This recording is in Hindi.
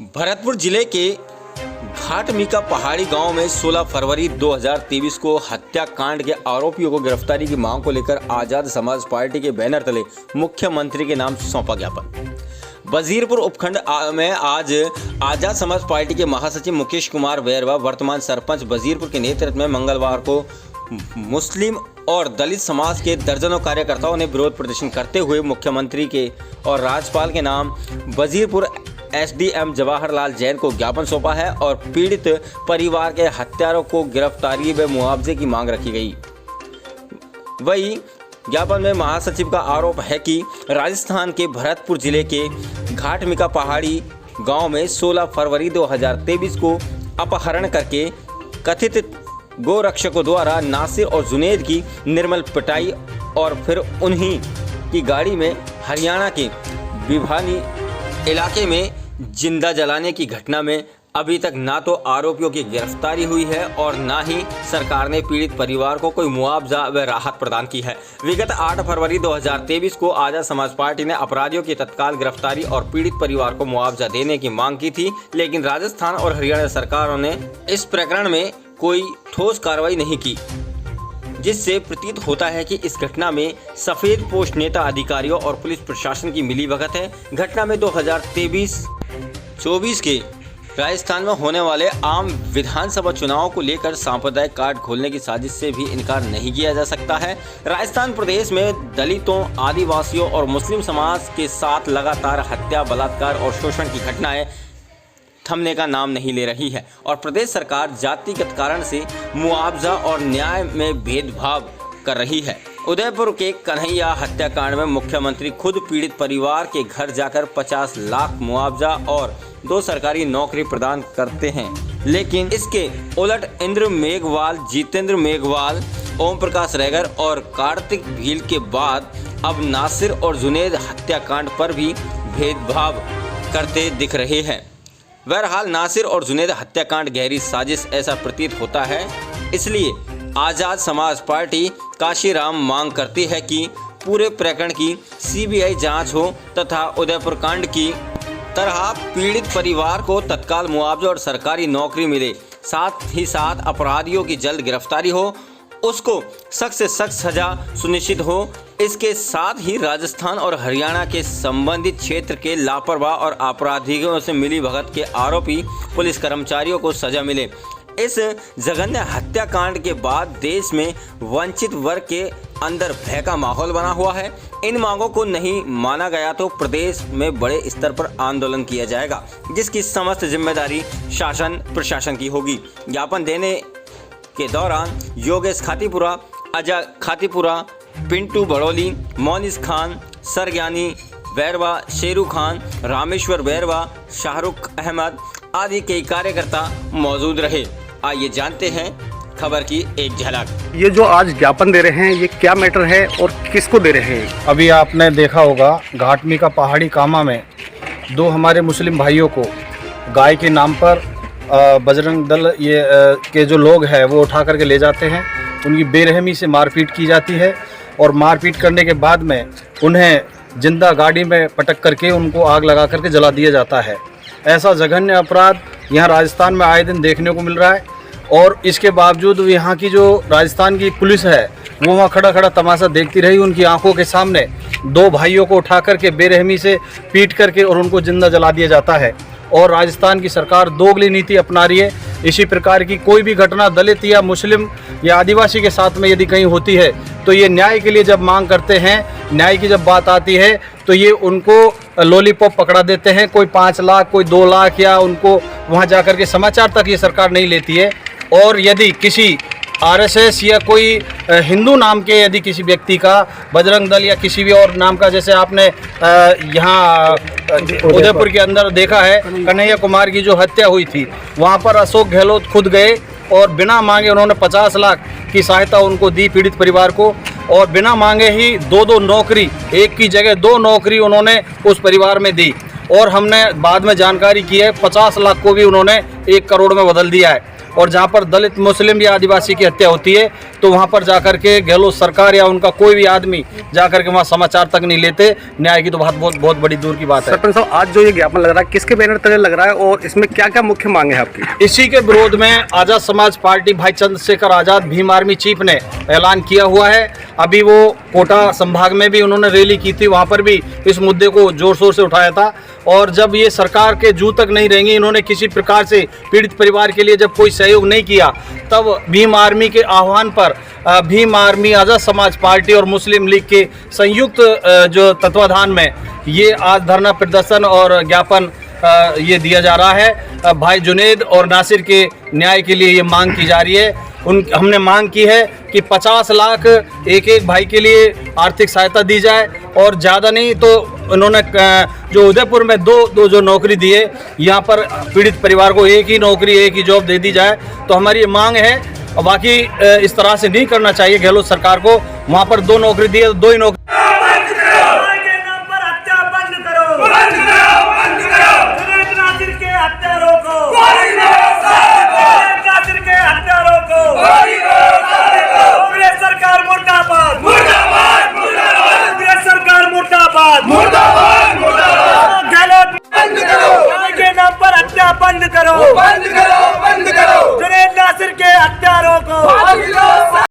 भरतपुर जिले के घाटमीका पहाड़ी गांव में 16 फरवरी 2023 को हत्याकांड के आरोपियों को गिरफ्तारी की मांग को लेकर आजाद समाज पार्टी के बैनर तले मुख्यमंत्री के नाम सौंपा ज्ञापन। वजीरपुर उपखंड में आज आजाद समाज पार्टी के महासचिव मुकेश कुमार बैरवा, वर्तमान सरपंच वजीरपुर के नेतृत्व में मंगलवार को मुस्लिम और दलित समाज के दर्जनों कार्यकर्ताओं ने विरोध प्रदर्शन करते हुए मुख्यमंत्री के और राज्यपाल के नाम वजीरपुर एसडीएम जवाहरलाल जैन को ज्ञापन सौंपा है और पीड़ित परिवार के हत्यारों को गिरफ्तारी व मुआवजे की मांग रखी गई। वहीं ज्ञापन में महासचिव का आरोप है कि राजस्थान के भरतपुर जिले के घाटमीका पहाड़ी गांव में 16 फरवरी 2023 को अपहरण करके कथित गोरक्षकों द्वारा नासिर और जुनेद की निर्मल पिटाई और फिर उन्हीं की गाड़ी में हरियाणा के भिवानी इलाके में जिंदा जलाने की घटना में अभी तक ना तो आरोपियों की गिरफ्तारी हुई है और ना ही सरकार ने पीड़ित परिवार को कोई मुआवजा व राहत प्रदान की है। विगत 8 फरवरी 2023 को आजाद समाज पार्टी ने अपराधियों की तत्काल गिरफ्तारी और पीड़ित परिवार को मुआवजा देने की मांग की थी, लेकिन राजस्थान और हरियाणा सरकारों ने इस प्रकरण में कोई ठोस कार्रवाई नहीं की, जिससे प्रतीत होता है कि इस घटना में सफेद पोस्ट नेता अधिकारियों और पुलिस प्रशासन की मिलीभगत है। घटना में 2023-24 के राजस्थान में होने वाले आम विधानसभा चुनाव को लेकर सांप्रदायिक कार्ड खोलने की साजिश से भी इनकार नहीं किया जा सकता है। राजस्थान प्रदेश में दलितों, आदिवासियों और मुस्लिम समाज के साथ लगातार हत्या, बलात्कार और शोषण की घटनाएं थमने का नाम नहीं ले रही है और प्रदेश सरकार जातिगत कारण से मुआवजा और न्याय में भेदभाव कर रही है। उदयपुर के कन्हैया हत्याकांड में मुख्यमंत्री खुद पीड़ित परिवार के घर जाकर 50 लाख मुआवजा और 2 सरकारी नौकरी प्रदान करते हैं, लेकिन इसके उलट इंद्र मेघवाल, जितेंद्र मेघवाल, ओम प्रकाश रैगर और कार्तिक भील के बाद अब नासिर और जुनेद हत्याकांड पर भी भेदभाव करते दिख रहे हैं। बहरहाल नासिर और जुनेद हत्याकांड गहरी साजिश ऐसा प्रतीत होता है, इसलिए आजाद समाज पार्टी काशीराम मांग करती है कि पूरे प्रकरण की सीबीआई जांच हो तथा उदयपुर कांड की तरह पीड़ित परिवार को तत्काल मुआवजा और सरकारी नौकरी मिले, साथ ही साथ अपराधियों की जल्द गिरफ्तारी हो, उसको सख्त से सख्त सजा सुनिश्चित हो। इसके साथ ही राजस्थान और हरियाणा के संबंधित क्षेत्र के लापरवाह और आपराधियों से मिलीभगत के आरोपी पुलिस कर्मचारियों को सजा मिले। इस जघन्य हत्याकांड के बाद देश में वंचित वर्ग के अंदर भय का माहौल बना हुआ है। इन मांगों को नहीं माना गया तो प्रदेश में बड़े स्तर पर आंदोलन किया जाएगा, जिसकी समस्त जिम्मेदारी शासन प्रशासन की होगी। ज्ञापन देने के दौरान योगेश खातीपुरा, अजय खातीपुरा, पिंटू बड़ोली, मोनिस खान, सरज्ञानी बैरवा, शेरू खान, रामेश्वर बैरवा, शाहरुख अहमद आदि कई कार्यकर्ता मौजूद रहे। आइए जानते हैं खबर की एक झलक। ये जो आज ज्ञापन दे रहे हैं, ये क्या मैटर है और किसको दे रहे हैं? अभी आपने देखा होगा घाटमीका पहाड़ी कामा में 2 हमारे मुस्लिम भाइयों को गाय के नाम पर बजरंग दल के जो लोग हैं वो उठा करके ले जाते हैं। उनकी बेरहमी से मारपीट की जाती है और मारपीट करने के बाद में उन्हें जिंदा गाड़ी में पटक करके उनको आग लगा करके जला दिया जाता है। ऐसा जघन्य अपराध यहाँ राजस्थान में आए दिन देखने को मिल रहा है और इसके बावजूद यहाँ की जो राजस्थान की पुलिस है वो वहाँ खड़ा खड़ा तमाशा देखती रही। उनकी आंखों के सामने 2 भाइयों को उठा करके बेरहमी से पीट करके और उनको जिंदा जला दिया जाता है और राजस्थान की सरकार दोगली नीति अपना रही है। इसी प्रकार की कोई भी घटना दलित या मुस्लिम या आदिवासी के साथ में यदि कहीं होती है तो ये न्याय के लिए जब मांग करते हैं, न्याय की जब बात आती है तो ये उनको लॉलीपॉप पकड़ा देते हैं। कोई 5 लाख, कोई 2 लाख या उनको वहाँ जाकर के समाचार तक ये सरकार नहीं लेती है। और यदि किसी आरएसएस या कोई हिंदू नाम के यदि किसी व्यक्ति का, बजरंग दल या किसी भी और नाम का, जैसे आपने यहाँ उदयपुर के अंदर देखा है कन्हैया कुमार की जो हत्या हुई थी, वहाँ पर अशोक गहलोत खुद गए और बिना मांगे उन्होंने 50 लाख की सहायता उनको दी पीड़ित परिवार को और बिना मांगे ही 2 नौकरी, एक की जगह 2 नौकरी उन्होंने उस परिवार में दी और हमने बाद में जानकारी की है 50 लाख को भी उन्होंने 1 करोड़ में बदल दिया है। और जहाँ पर दलित मुस्लिम या आदिवासी की हत्या होती है तो वहाँ पर जाकर के गहलोत सरकार या उनका कोई भी आदमी जाकर के वहाँ समाचार तक नहीं लेते। न्याय की तो बहुत बड़ी दूर की बात है। सरपंच साहब, आज जो ये ज्ञापन लग रहा है किसके बैनर तले लग रहा है और इसमें क्या क्या मुख्य मांगे हैं आपकी? इसी के विरोध में आजाद समाज पार्टी भाई चंद्रशेखर आजाद भीम आर्मी चीफ ने ऐलान किया हुआ है। अभी वो कोटा संभाग में भी उन्होंने रैली की थी, वहाँ पर भी इस मुद्दे को जोर शोर से उठाया था। और जब ये सरकार के जू तक नहीं रहेंगी, इन्होंने किसी प्रकार से पीड़ित परिवार के लिए जब कोई सहयोग नहीं किया, तब भीम आर्मी के आह्वान पर भीम आर्मी, आजाद समाज पार्टी और मुस्लिम लीग के संयुक्त जो तत्वाधान में ये आज धरना प्रदर्शन और ज्ञापन ये दिया जा रहा है। भाई जुनेद और नासिर के न्याय के लिए ये मांग की जा रही है। हमने मांग की है कि 50 लाख एक एक भाई के लिए आर्थिक सहायता दी जाए और ज़्यादा नहीं तो उन्होंने जो उदयपुर में दो जो नौकरी दी है, यहाँ पर पीड़ित परिवार को एक ही नौकरी, एक ही जॉब दे दी जाए। तो हमारी ये मांग है। बाकी इस तरह से नहीं करना चाहिए गहलोत सरकार को। वहाँ पर 2 नौकरी दी है तो 2 ही नौकरी। मुर्दाबाद, गहलोत के नाम पर हत्या बंद करो।